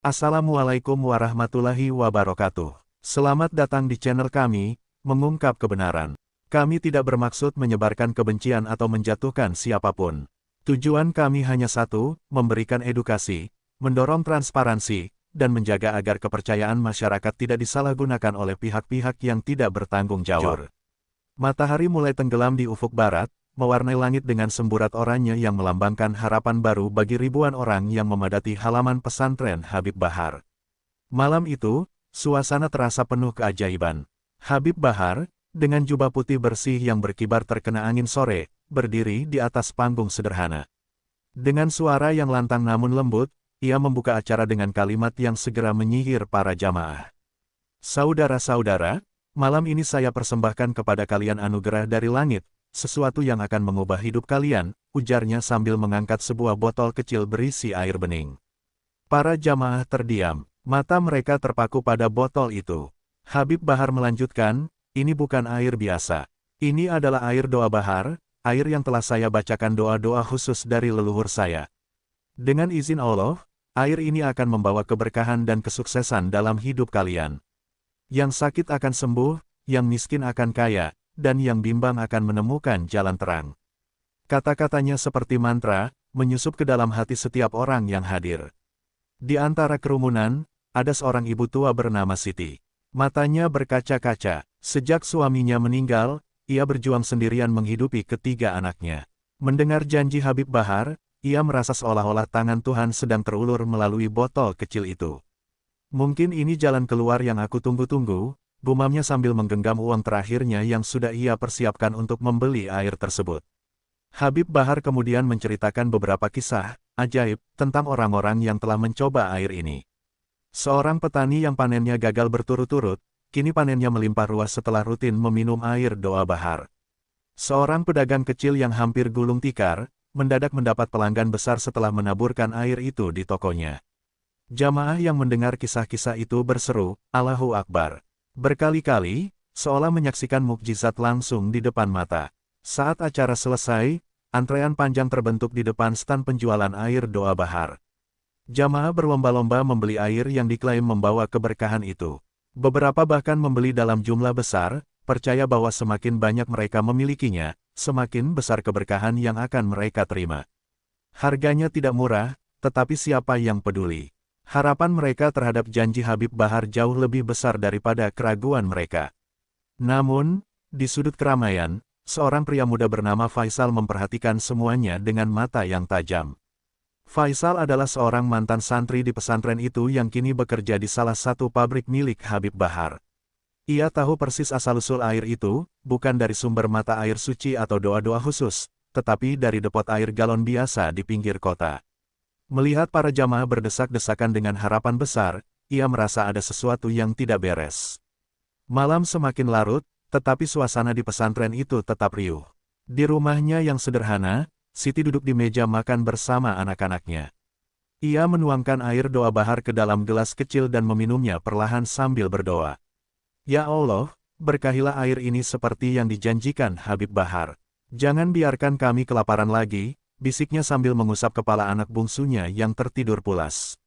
Assalamualaikum warahmatullahi wabarakatuh. Selamat datang di channel kami, Mengungkap Kebenaran. Kami tidak bermaksud menyebarkan kebencian atau menjatuhkan siapapun. Tujuan kami hanya satu, memberikan edukasi, mendorong transparansi, dan menjaga agar kepercayaan masyarakat tidak disalahgunakan oleh pihak-pihak yang tidak bertanggung jawab. Matahari mulai tenggelam di ufuk barat, mewarnai langit dengan semburat oranye yang melambangkan harapan baru bagi ribuan orang yang memadati halaman pesantren Habib Bahar. Malam itu, suasana terasa penuh keajaiban. Habib Bahar, dengan jubah putih bersih yang berkibar terkena angin sore, berdiri di atas panggung sederhana. Dengan suara yang lantang namun lembut, ia membuka acara dengan kalimat yang segera menyihir para jamaah. Saudara-saudara, malam ini saya persembahkan kepada kalian anugerah dari langit, sesuatu yang akan mengubah hidup kalian, ujarnya sambil mengangkat sebuah botol kecil berisi air bening. Para jamaah terdiam, mata mereka terpaku pada botol itu. Habib Bahar melanjutkan, ini bukan air biasa. Ini adalah air doa Bahar, air yang telah saya bacakan doa-doa khusus dari leluhur saya. Dengan izin Allah, air ini akan membawa keberkahan dan kesuksesan dalam hidup kalian. Yang sakit akan sembuh, yang miskin akan kaya, dan yang bimbang akan menemukan jalan terang. Kata-katanya seperti mantra, menyusup ke dalam hati setiap orang yang hadir. Di antara kerumunan, ada seorang ibu tua bernama Siti. Matanya berkaca-kaca, sejak suaminya meninggal, ia berjuang sendirian menghidupi ketiga anaknya. Mendengar janji Habib Bahar, ia merasa seolah-olah tangan Tuhan sedang terulur melalui botol kecil itu. Mungkin ini jalan keluar yang aku tunggu-tunggu, gumamnya sambil menggenggam uang terakhirnya yang sudah ia persiapkan untuk membeli air tersebut. Habib Bahar kemudian menceritakan beberapa kisah ajaib tentang orang-orang yang telah mencoba air ini. Seorang petani yang panennya gagal berturut-turut, kini panennya melimpah ruah setelah rutin meminum air doa Bahar. Seorang pedagang kecil yang hampir gulung tikar, mendadak mendapat pelanggan besar setelah menaburkan air itu di tokonya. Jamaah yang mendengar kisah-kisah itu berseru, Allahu Akbar. Berkali-kali, seolah menyaksikan mukjizat langsung di depan mata. Saat acara selesai, antrean panjang terbentuk di depan stan penjualan air doa Bahar. Jamaah berlomba-lomba membeli air yang diklaim membawa keberkahan itu. Beberapa bahkan membeli dalam jumlah besar, percaya bahwa semakin banyak mereka memilikinya, semakin besar keberkahan yang akan mereka terima. Harganya tidak murah, tetapi siapa yang peduli? Harapan mereka terhadap janji Habib Bahar jauh lebih besar daripada keraguan mereka. Namun, di sudut keramaian, seorang pria muda bernama Faisal memperhatikan semuanya dengan mata yang tajam. Faisal adalah seorang mantan santri di pesantren itu yang kini bekerja di salah satu pabrik milik Habib Bahar. Ia tahu persis asal-usul air itu, bukan dari sumber mata air suci atau doa-doa khusus, tetapi dari depot air galon biasa di pinggir kota. Melihat para jamaah berdesak-desakan dengan harapan besar, ia merasa ada sesuatu yang tidak beres. Malam semakin larut, tetapi suasana di pesantren itu tetap riuh. Di rumahnya yang sederhana, Siti duduk di meja makan bersama anak-anaknya. Ia menuangkan air doa Bahar ke dalam gelas kecil dan meminumnya perlahan sambil berdoa. Ya Allah, berkahilah air ini seperti yang dijanjikan Habib Bahar. Jangan biarkan kami kelaparan lagi, bisiknya sambil mengusap kepala anak bungsunya yang tertidur pulas.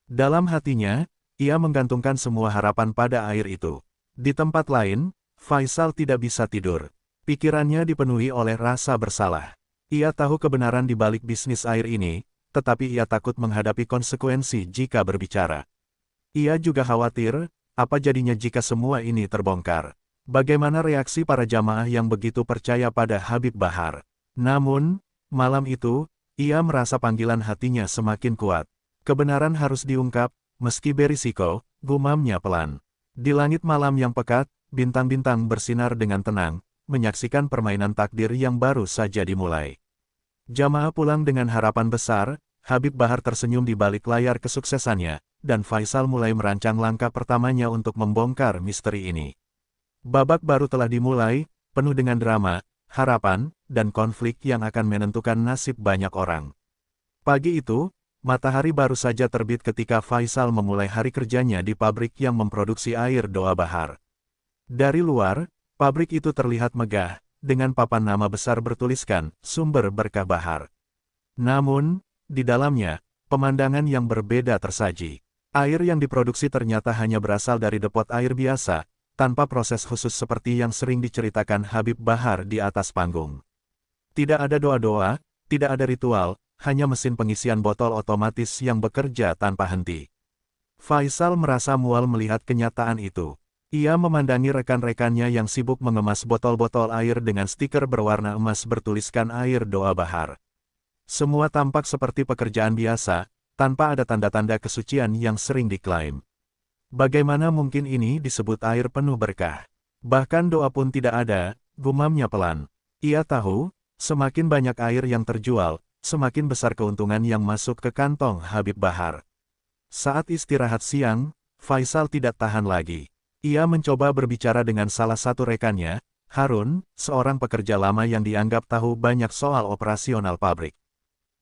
Dalam hatinya, ia menggantungkan semua harapan pada air itu. Di tempat lain, Faisal tidak bisa tidur. Pikirannya dipenuhi oleh rasa bersalah. Ia tahu kebenaran di balik bisnis air ini, tetapi ia takut menghadapi konsekuensi jika berbicara. Ia juga khawatir, apa jadinya jika semua ini terbongkar? Bagaimana reaksi para jamaah yang begitu percaya pada Habib Bahar? Namun, malam itu, ia merasa panggilan hatinya semakin kuat. Kebenaran harus diungkap, meski berisiko, gumamnya pelan. Di langit malam yang pekat, bintang-bintang bersinar dengan tenang, menyaksikan permainan takdir yang baru saja dimulai. Jamaah pulang dengan harapan besar, Habib Bahar tersenyum di balik layar kesuksesannya, dan Faisal mulai merancang langkah pertamanya untuk membongkar misteri ini. Babak baru telah dimulai, penuh dengan drama, harapan, dan konflik yang akan menentukan nasib banyak orang. Pagi itu, matahari baru saja terbit ketika Faisal memulai hari kerjanya di pabrik yang memproduksi air doa Bahar. Dari luar, pabrik itu terlihat megah, dengan papan nama besar bertuliskan, Sumber Berkah Bahar. Namun, di dalamnya, pemandangan yang berbeda tersaji. Air yang diproduksi ternyata hanya berasal dari depot air biasa, tanpa proses khusus seperti yang sering diceritakan Habib Bahar di atas panggung. Tidak ada doa-doa, tidak ada ritual, hanya mesin pengisian botol otomatis yang bekerja tanpa henti. Faisal merasa mual melihat kenyataan itu. Ia memandangi rekan-rekannya yang sibuk mengemas botol-botol air dengan stiker berwarna emas bertuliskan air doa Bahar. Semua tampak seperti pekerjaan biasa, tanpa ada tanda-tanda kesucian yang sering diklaim. Bagaimana mungkin ini disebut air penuh berkah? Bahkan doa pun tidak ada, gumamnya pelan. Ia tahu, semakin banyak air yang terjual, semakin besar keuntungan yang masuk ke kantong Habib Bahar. Saat istirahat siang, Faisal tidak tahan lagi. Ia mencoba berbicara dengan salah satu rekannya, Harun, seorang pekerja lama yang dianggap tahu banyak soal operasional pabrik.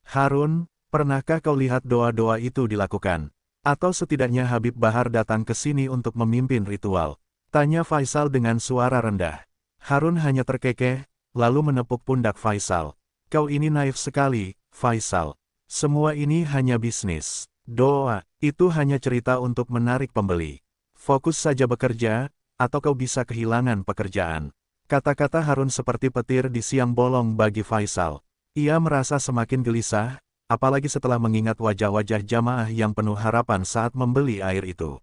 Harun, pernahkah kau lihat doa-doa itu dilakukan? Atau setidaknya Habib Bahar datang ke sini untuk memimpin ritual? Tanya Faisal dengan suara rendah. Harun hanya terkekeh, lalu menepuk pundak Faisal. Kau ini naif sekali, Faisal. Semua ini hanya bisnis. Doa, itu hanya cerita untuk menarik pembeli. Fokus saja bekerja, atau kau bisa kehilangan pekerjaan. Kata-kata Harun seperti petir di siang bolong bagi Faisal. Ia merasa semakin gelisah, apalagi setelah mengingat wajah-wajah jamaah yang penuh harapan saat membeli air itu.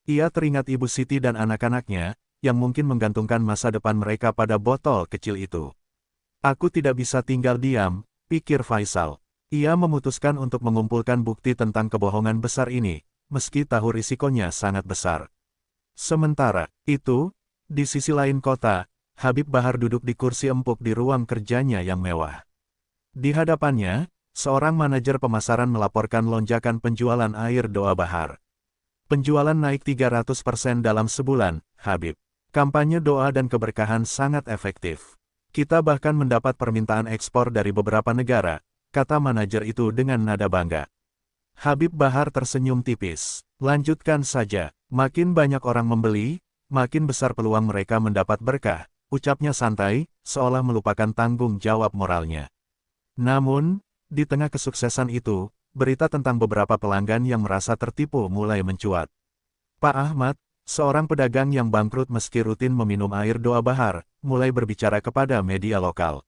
Ia teringat Ibu Siti dan anak-anaknya, yang mungkin menggantungkan masa depan mereka pada botol kecil itu. Aku tidak bisa tinggal diam, pikir Faisal. Ia memutuskan untuk mengumpulkan bukti tentang kebohongan besar ini, meski tahu risikonya sangat besar. Sementara itu, di sisi lain kota, Habib Bahar duduk di kursi empuk di ruang kerjanya yang mewah. Di hadapannya, seorang manajer pemasaran melaporkan lonjakan penjualan air doa Bahar. Penjualan naik 300% dalam sebulan, Habib. Kampanye doa dan keberkahan sangat efektif. Kita bahkan mendapat permintaan ekspor dari beberapa negara, kata manajer itu dengan nada bangga. Habib Bahar tersenyum tipis. Lanjutkan saja, makin banyak orang membeli, makin besar peluang mereka mendapat berkah, ucapnya santai, seolah melupakan tanggung jawab moralnya. Namun, di tengah kesuksesan itu, berita tentang beberapa pelanggan yang merasa tertipu mulai mencuat. Pak Ahmad, seorang pedagang yang bangkrut meski rutin meminum air doa Bahar, mulai berbicara kepada media lokal.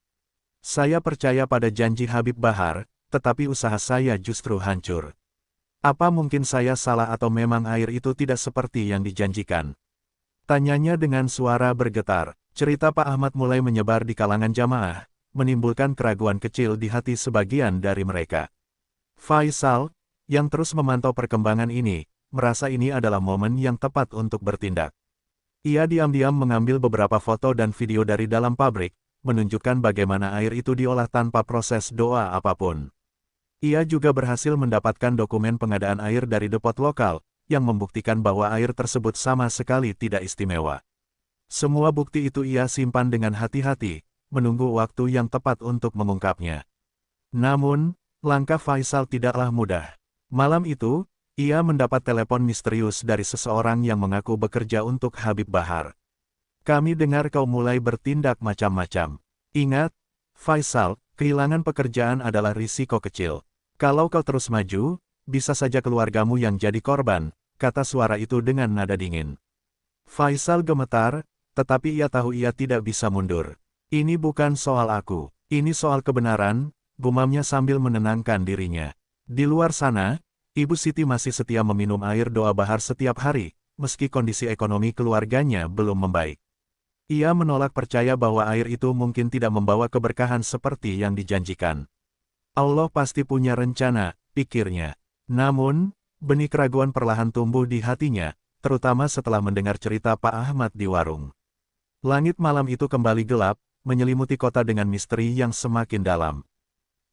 Saya percaya pada janji Habib Bahar, tetapi usaha saya justru hancur. Apa mungkin saya salah atau memang air itu tidak seperti yang dijanjikan? Tanyanya dengan suara bergetar. Cerita Pak Ahmad mulai menyebar di kalangan jamaah, menimbulkan keraguan kecil di hati sebagian dari mereka. Faisal, yang terus memantau perkembangan ini, merasa ini adalah momen yang tepat untuk bertindak. Ia diam-diam mengambil beberapa foto dan video dari dalam pabrik, menunjukkan bagaimana air itu diolah tanpa proses doa apapun. Ia juga berhasil mendapatkan dokumen pengadaan air dari depot lokal, yang membuktikan bahwa air tersebut sama sekali tidak istimewa. Semua bukti itu ia simpan dengan hati-hati, menunggu waktu yang tepat untuk mengungkapnya. Namun, langkah Faisal tidaklah mudah. Malam itu, ia mendapat telepon misterius dari seseorang yang mengaku bekerja untuk Habib Bahar. Kami dengar kau mulai bertindak macam-macam. Ingat, Faisal, kehilangan pekerjaan adalah risiko kecil. Kalau kau terus maju, bisa saja keluargamu yang jadi korban, kata suara itu dengan nada dingin. Faisal gemetar, tetapi ia tahu ia tidak bisa mundur. Ini bukan soal aku, ini soal kebenaran, gumamnya sambil menenangkan dirinya. Di luar sana, Ibu Siti masih setia meminum air doa Bahar setiap hari, meski kondisi ekonomi keluarganya belum membaik. Ia menolak percaya bahwa air itu mungkin tidak membawa keberkahan seperti yang dijanjikan. Allah pasti punya rencana, pikirnya. Namun, benih keraguan perlahan tumbuh di hatinya, terutama setelah mendengar cerita Pak Ahmad di warung. Langit malam itu kembali gelap, menyelimuti kota dengan misteri yang semakin dalam.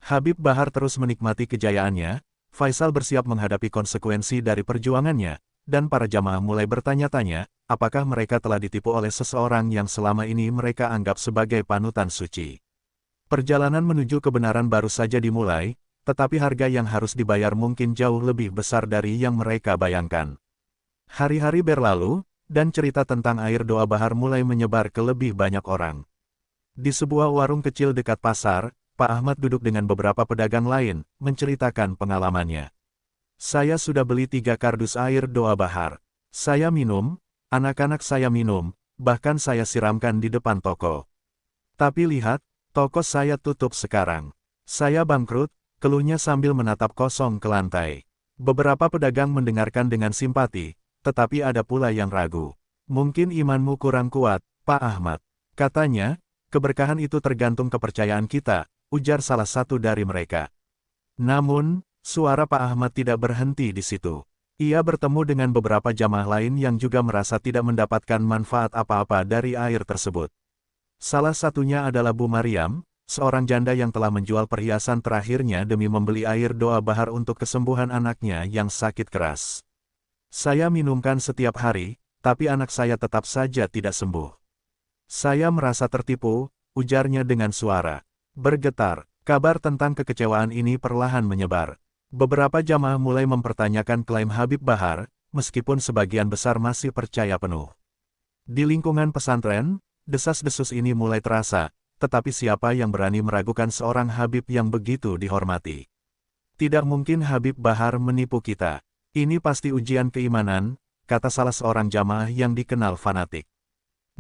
Habib Bahar terus menikmati kejayaannya, Faisal bersiap menghadapi konsekuensi dari perjuangannya, dan para jamaah mulai bertanya-tanya, apakah mereka telah ditipu oleh seseorang yang selama ini mereka anggap sebagai panutan suci. Perjalanan menuju kebenaran baru saja dimulai, tetapi harga yang harus dibayar mungkin jauh lebih besar dari yang mereka bayangkan. Hari-hari berlalu, dan cerita tentang air doa Bahar mulai menyebar ke lebih banyak orang. Di sebuah warung kecil dekat pasar, Pak Ahmad duduk dengan beberapa pedagang lain, menceritakan pengalamannya. Saya sudah beli 3 kardus air doa bahar. Saya minum, anak-anak saya minum, bahkan saya siramkan di depan toko. Tapi lihat, toko saya tutup sekarang. Saya bangkrut, keluhnya sambil menatap kosong ke lantai. Beberapa pedagang mendengarkan dengan simpati, tetapi ada pula yang ragu. Mungkin imanmu kurang kuat, Pak Ahmad. Katanya, keberkahan itu tergantung kepercayaan kita, ujar salah satu dari mereka. Namun, suara Pak Ahmad tidak berhenti di situ. Ia bertemu dengan beberapa jamaah lain yang juga merasa tidak mendapatkan manfaat apa-apa dari air tersebut. Salah satunya adalah Bu Maryam, seorang janda yang telah menjual perhiasan terakhirnya demi membeli air doa bahar untuk kesembuhan anaknya yang sakit keras. Saya minumkan setiap hari, tapi anak saya tetap saja tidak sembuh. Saya merasa tertipu, ujarnya dengan suara bergetar. Kabar tentang kekecewaan ini perlahan menyebar. Beberapa jamaah mulai mempertanyakan klaim Habib Bahar, meskipun sebagian besar masih percaya penuh. Di lingkungan pesantren, desas-desus ini mulai terasa, tetapi siapa yang berani meragukan seorang Habib yang begitu dihormati? Tidak mungkin Habib Bahar menipu kita. Ini pasti ujian keimanan, kata salah seorang jamaah yang dikenal fanatik.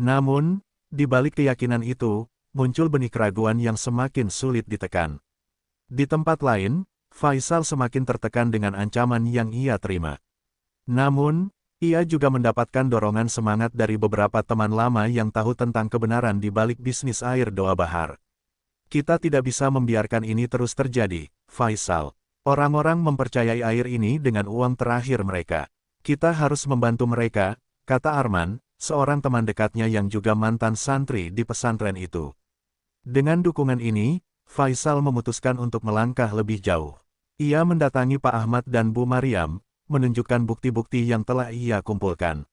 Namun, di balik keyakinan itu, muncul benih keraguan yang semakin sulit ditekan. Di tempat lain, Faisal semakin tertekan dengan ancaman yang ia terima. Namun, ia juga mendapatkan dorongan semangat dari beberapa teman lama yang tahu tentang kebenaran di balik bisnis air doa bahar. Kita tidak bisa membiarkan ini terus terjadi, Faisal. Orang-orang mempercayai air ini dengan uang terakhir mereka. Kita harus membantu mereka, kata Arman, seorang teman dekatnya yang juga mantan santri di pesantren itu. Dengan dukungan ini, Faisal memutuskan untuk melangkah lebih jauh. Ia mendatangi Pak Ahmad dan Bu Maryam, menunjukkan bukti-bukti yang telah ia kumpulkan.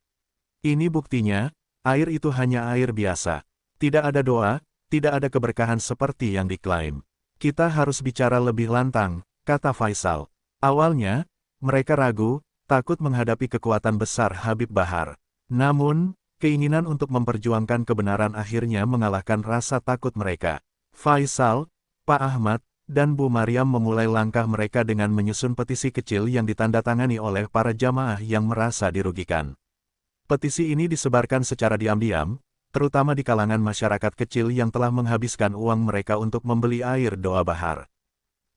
Ini buktinya, air itu hanya air biasa. Tidak ada doa, tidak ada keberkahan seperti yang diklaim. Kita harus bicara lebih lantang, kata Faisal. Awalnya, mereka ragu, takut menghadapi kekuatan besar Habib Bahar. Namun, keinginan untuk memperjuangkan kebenaran akhirnya mengalahkan rasa takut mereka. Faisal, Pak Ahmad, dan Bu Maryam memulai langkah mereka dengan menyusun petisi kecil yang ditandatangani oleh para jamaah yang merasa dirugikan. Petisi ini disebarkan secara diam-diam, terutama di kalangan masyarakat kecil yang telah menghabiskan uang mereka untuk membeli air doa bahar.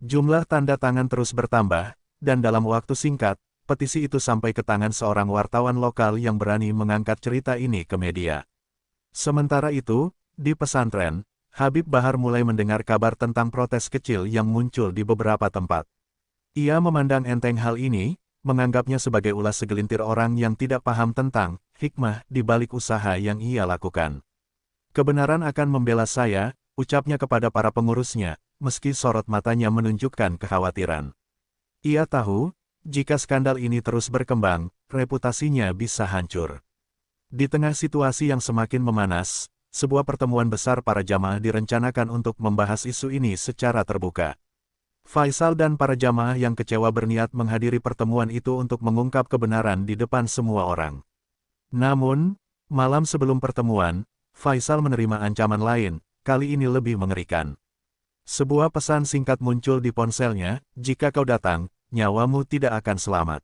Jumlah tanda tangan terus bertambah, dan dalam waktu singkat, petisi itu sampai ke tangan seorang wartawan lokal yang berani mengangkat cerita ini ke media. Sementara itu, di pesantren, Habib Bahar mulai mendengar kabar tentang protes kecil yang muncul di beberapa tempat. Ia memandang enteng hal ini, menganggapnya sebagai ulas segelintir orang yang tidak paham tentang hikmah di balik usaha yang ia lakukan. Kebenaran akan membela saya, ucapnya kepada para pengurusnya, meski sorot matanya menunjukkan kekhawatiran. Ia tahu, jika skandal ini terus berkembang, reputasinya bisa hancur. Di tengah situasi yang semakin memanas, sebuah pertemuan besar para jamaah direncanakan untuk membahas isu ini secara terbuka. Faisal dan para jamaah yang kecewa berniat menghadiri pertemuan itu untuk mengungkap kebenaran di depan semua orang. Namun, malam sebelum pertemuan, Faisal menerima ancaman lain, kali ini lebih mengerikan. Sebuah pesan singkat muncul di ponselnya, jika kau datang, nyawamu tidak akan selamat.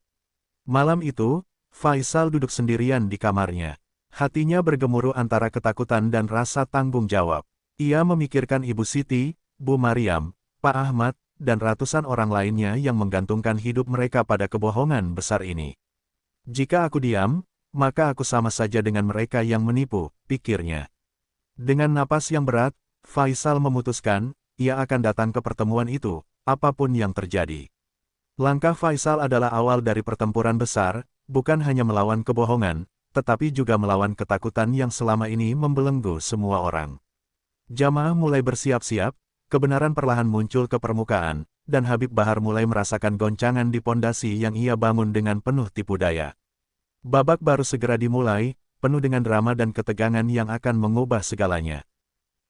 Malam itu, Faisal duduk sendirian di kamarnya. Hatinya bergemuruh antara ketakutan dan rasa tanggung jawab. Ia memikirkan Ibu Siti, Bu Maryam, Pak Ahmad, dan ratusan orang lainnya yang menggantungkan hidup mereka pada kebohongan besar ini. Jika aku diam, maka aku sama saja dengan mereka yang menipu, pikirnya. Dengan napas yang berat, Faisal memutuskan, ia akan datang ke pertemuan itu, apapun yang terjadi. Langkah Faisal adalah awal dari pertempuran besar, bukan hanya melawan kebohongan, tetapi juga melawan ketakutan yang selama ini membelenggu semua orang. Jamaah mulai bersiap-siap, kebenaran perlahan muncul ke permukaan, dan Habib Bahar mulai merasakan goncangan di pondasi yang ia bangun dengan penuh tipu daya. Babak baru segera dimulai, penuh dengan drama dan ketegangan yang akan mengubah segalanya.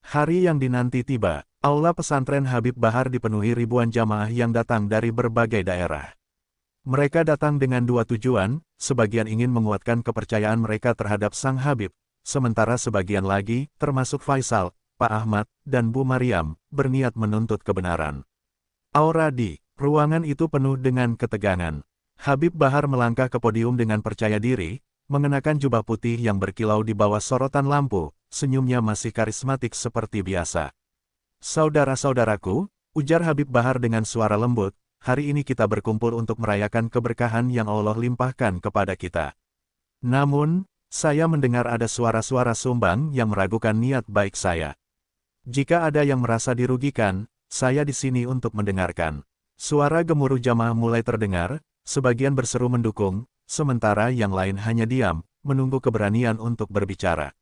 Hari yang dinanti tiba, aula pesantren Habib Bahar dipenuhi ribuan jamaah yang datang dari berbagai daerah. Mereka datang dengan dua tujuan, sebagian ingin menguatkan kepercayaan mereka terhadap Sang Habib, sementara sebagian lagi, termasuk Faisal, Pak Ahmad, dan Bu Maryam, berniat menuntut kebenaran. Aura di ruangan itu penuh dengan ketegangan. Habib Bahar melangkah ke podium dengan percaya diri, mengenakan jubah putih yang berkilau di bawah sorotan lampu, senyumnya masih karismatik seperti biasa. "Saudara-saudaraku," ujar Habib Bahar dengan suara lembut, "hari ini kita berkumpul untuk merayakan keberkahan yang Allah limpahkan kepada kita. Namun, saya mendengar ada suara-suara sumbang yang meragukan niat baik saya. Jika ada yang merasa dirugikan, saya di sini untuk mendengarkan." Suara gemuruh jamaah mulai terdengar, sebagian berseru mendukung, sementara yang lain hanya diam, menunggu keberanian untuk berbicara.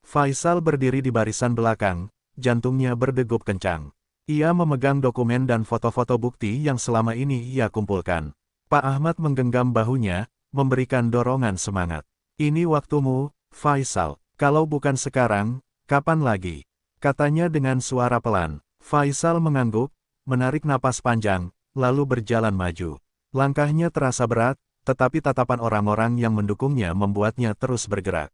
Faisal berdiri di barisan belakang, jantungnya berdegup kencang. Ia memegang dokumen dan foto-foto bukti yang selama ini ia kumpulkan. Pak Ahmad menggenggam bahunya, memberikan dorongan semangat. "Ini waktumu, Faisal. Kalau bukan sekarang, kapan lagi?" katanya dengan suara pelan. Faisal mengangguk, menarik napas panjang, lalu berjalan maju. Langkahnya terasa berat, tetapi tatapan orang-orang yang mendukungnya membuatnya terus bergerak.